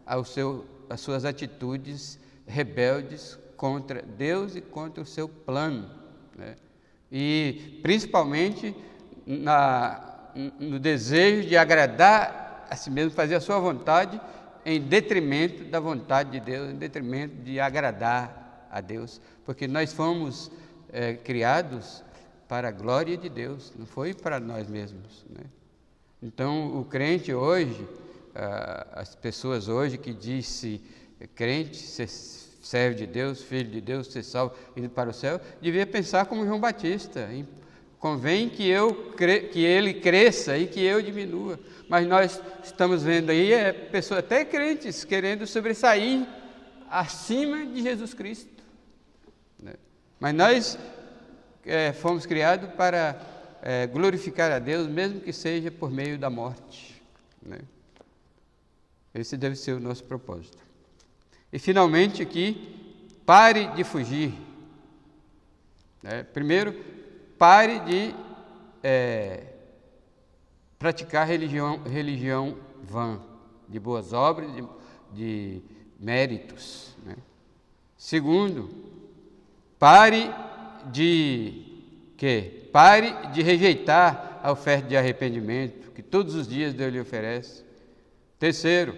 S1: às suas atitudes rebeldes contra Deus e contra o seu plano, né? E principalmente no desejo de agradar a si mesmo, fazer a sua vontade em detrimento da vontade de Deus, em detrimento de agradar a Deus, porque nós fomos criados para a glória de Deus, não foi para nós mesmos, né? Então, o crente hoje, as pessoas hoje que dizem crente, ser servo de Deus, filho de Deus, ser salvo, indo para o céu, devia pensar como João Batista: convém que ele cresça e que eu diminua. Mas nós estamos vendo aí pessoas, até crentes, querendo sobressair acima de Jesus Cristo, né? Mas nós fomos criados para glorificar a Deus, mesmo que seja por meio da morte, né? Esse deve ser o nosso propósito. E finalmente aqui, pare de fugir, né? Primeiro, pare de praticar religião vã, de boas obras, de méritos, né? Segundo, pare de rejeitar a oferta de arrependimento que todos os dias Deus lhe oferece. Terceiro,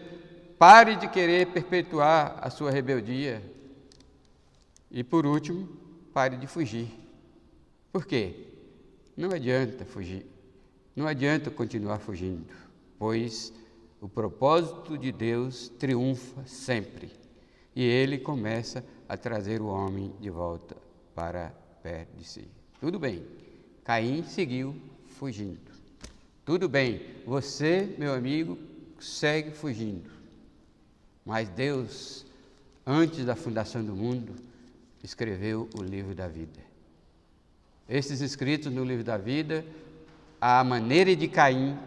S1: pare de querer perpetuar a sua rebeldia. E por último, pare de fugir. Por quê? Não adianta fugir, não adianta continuar fugindo, pois o propósito de Deus triunfa sempre e Ele começa a trazer o homem de volta para perto de si. Tudo bem, Caim seguiu fugindo. Tudo bem, você, meu amigo, segue fugindo. Mas Deus, antes da fundação do mundo, escreveu o livro da vida. Esses escritos no livro da vida, à maneira de Caim,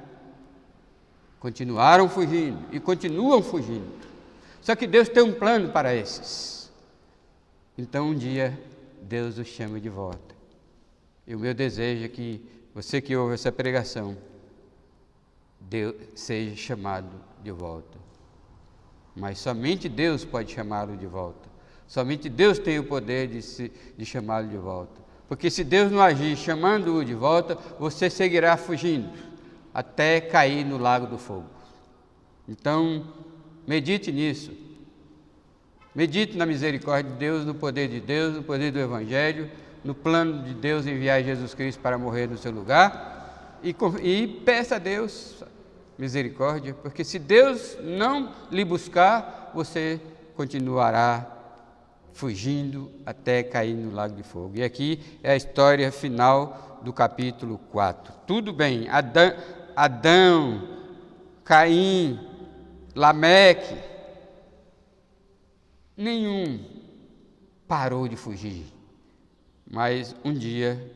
S1: continuaram fugindo e continuam fugindo. Só que Deus tem um plano para esses. Então, um dia, Deus os chama de volta. E o meu desejo é que você que ouve essa pregação, Deus seja chamado de volta. Mas somente Deus pode chamá-lo de volta. Somente Deus tem o poder de chamá-lo de volta. Porque se Deus não agir chamando-o de volta, você seguirá fugindo até cair no lago do fogo. Então, medite nisso. Medite na misericórdia de Deus, no poder de Deus, no poder do Evangelho, no plano de Deus enviar Jesus Cristo para morrer no seu lugar e peça a Deus misericórdia, porque se Deus não lhe buscar, você continuará fugindo até cair no lago de fogo. E aqui é a história final do capítulo 4. Tudo bem, Adão, Caim, Lameque, nenhum parou de fugir. Mas um dia,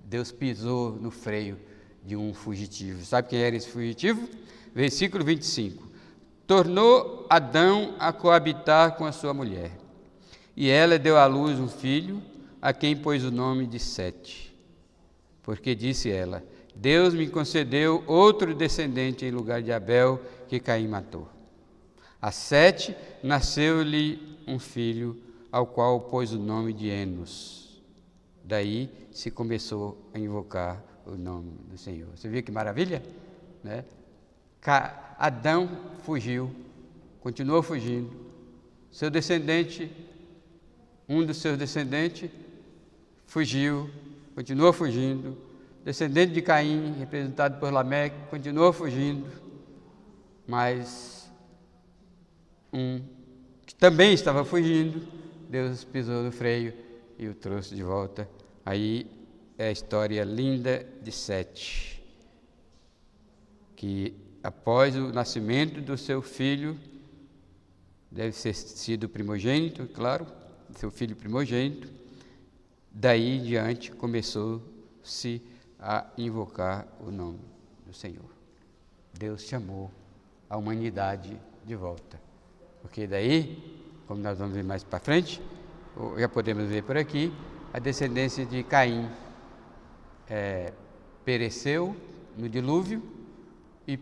S1: Deus pisou no freio de um fugitivo. Sabe quem era esse fugitivo? Versículo 25. Tornou Adão a coabitar com a sua mulher, e ela deu à luz um filho, a quem pôs o nome de Sete. Porque disse ela: Deus me concedeu outro descendente em lugar de Abel, que Caim matou. A Sete nasceu-lhe um filho, ao qual pôs o nome de Enos. Daí se começou a invocar o nome do Senhor. Você viu que maravilha? Né? Adão fugiu, continuou fugindo. Seu descendente, um dos seus descendentes, fugiu, continuou fugindo. Descendente de Caim, representado por Lameque, continuou fugindo. Mas um que também estava fugindo, Deus pisou no freio e o trouxe de volta. Aí é a história linda de Sete, que após o nascimento do seu filho, deve ter sido primogênito, claro, seu filho primogênito, daí em diante começou-se a invocar o nome do Senhor. Deus chamou a humanidade de volta, porque daí, como nós vamos ver mais para frente, já podemos ver por aqui, a descendência de Caim pereceu no dilúvio e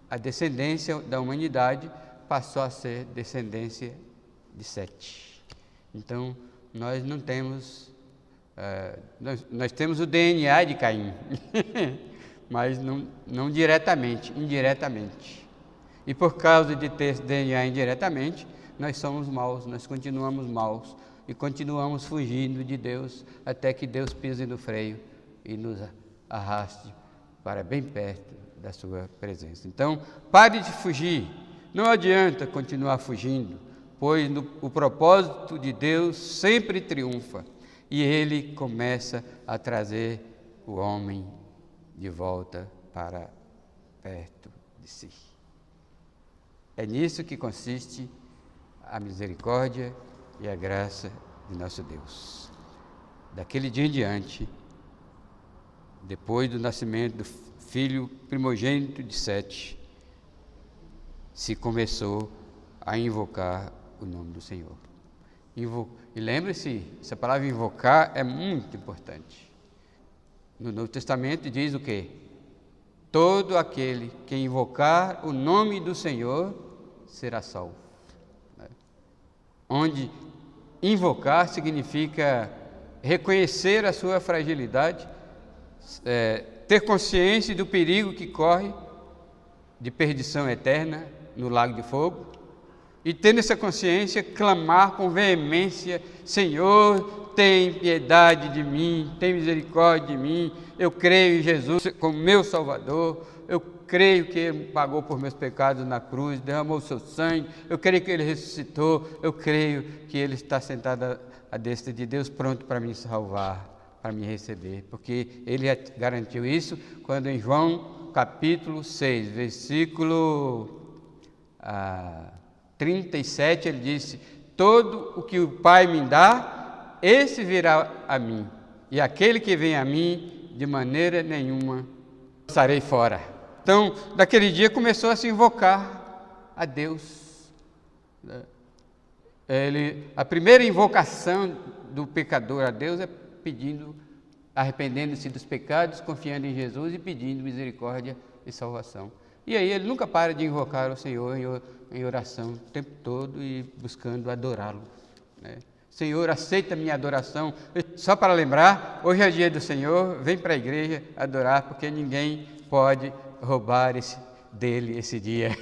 S1: a descendência da humanidade passou a ser descendência de Sete. Então, nós não temos, nós temos o DNA de Caim, mas não diretamente, indiretamente. E por causa de ter esse DNA indiretamente, nós somos maus, nós continuamos maus e continuamos fugindo de Deus até que Deus pise no freio e nos arraste para bem perto da sua presença. Então, pare de fugir, não adianta continuar fugindo, pois o propósito de Deus sempre triunfa e Ele começa a trazer o homem de volta para perto de si. É nisso que consiste a misericórdia e a graça de nosso Deus. Daquele dia em diante, depois do nascimento do filho primogênito de Sete, se começou a invocar o nome do Senhor. E lembre-se, essa palavra invocar é muito importante. No Novo Testamento diz o quê? Todo aquele que invocar o nome do Senhor será salvo. Onde invocar significa reconhecer a sua fragilidade, ter consciência do perigo que corre de perdição eterna no lago de fogo e, tendo essa consciência, clamar com veemência: Senhor, tem piedade de mim, tem misericórdia de mim, eu creio em Jesus como meu Salvador, eu creio que Ele pagou por meus pecados na cruz, derramou o seu sangue, eu creio que Ele ressuscitou, eu creio que Ele está sentado à destra de Deus, pronto para me salvar, para me receber, porque Ele garantiu isso quando em João capítulo 6, versículo 37, Ele disse: todo o que o Pai me dá, esse virá a mim, e aquele que vem a mim, de maneira nenhuma lançarei fora. Então, daquele dia começou a se invocar a Deus. A primeira invocação do pecador a Deus é pedindo, arrependendo-se dos pecados, confiando em Jesus e pedindo misericórdia e salvação. E aí ele nunca para de invocar o Senhor em oração o tempo todo e buscando adorá-lo, né? Senhor, aceita a minha adoração. Só para lembrar, hoje é o dia do Senhor, vem para a igreja adorar, porque ninguém pode roubar dele esse dia.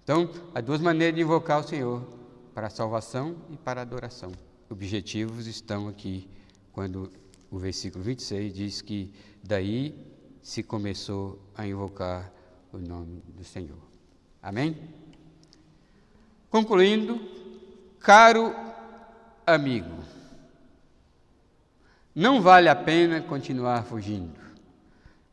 S1: Então, há duas maneiras de invocar o Senhor, para a salvação e para a adoração. Objetivos estão aqui, quando o versículo 26 diz que daí se começou a invocar o nome do Senhor. Amém? Concluindo, caro amigo, não vale a pena continuar fugindo.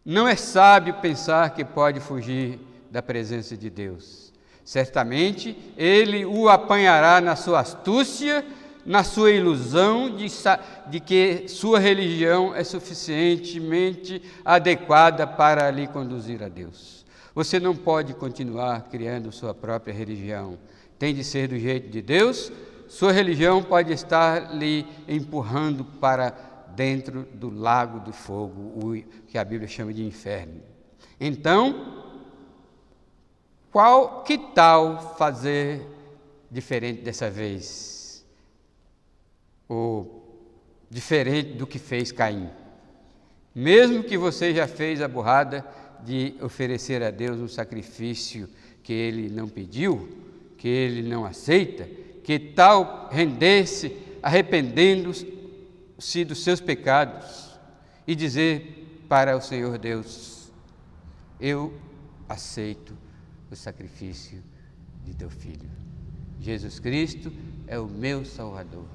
S1: Não é sábio pensar que pode fugir da presença de Deus. Certamente Ele o apanhará na sua astúcia, na sua ilusão de que sua religião é suficientemente adequada para lhe conduzir a Deus. Você não pode continuar criando sua própria religião. Tem de ser do jeito de Deus. Sua religião pode estar lhe empurrando para dentro do lago do fogo, o que a Bíblia chama de inferno. Então, que tal fazer diferente dessa vez? Ou diferente do que fez Caim? Mesmo que você já fez a burrada de oferecer a Deus um sacrifício que Ele não pediu, que Ele não aceita, que tal render-se, arrependendo-se dos seus pecados e dizer para o Senhor Deus: eu aceito o sacrifício de teu Filho. Jesus Cristo é o meu Salvador.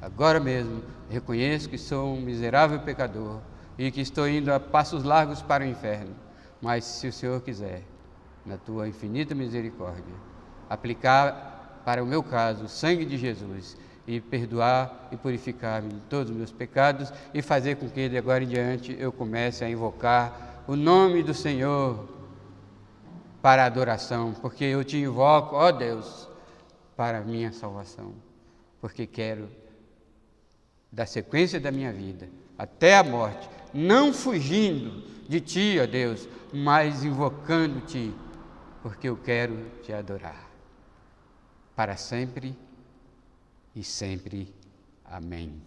S1: Agora mesmo reconheço que sou um miserável pecador e que estou indo a passos largos para o inferno, mas se o Senhor quiser, na tua infinita misericórdia, aplicar para o meu caso o sangue de Jesus e perdoar e purificar-me de todos os meus pecados e fazer com que de agora em diante eu comece a invocar o nome do Senhor para a adoração, porque eu te invoco, ó Deus, para a minha salvação, porque quero dar sequência da minha vida até a morte, não fugindo de Ti, ó Deus, mas invocando-Te, porque eu quero Te adorar para sempre e sempre. Amém.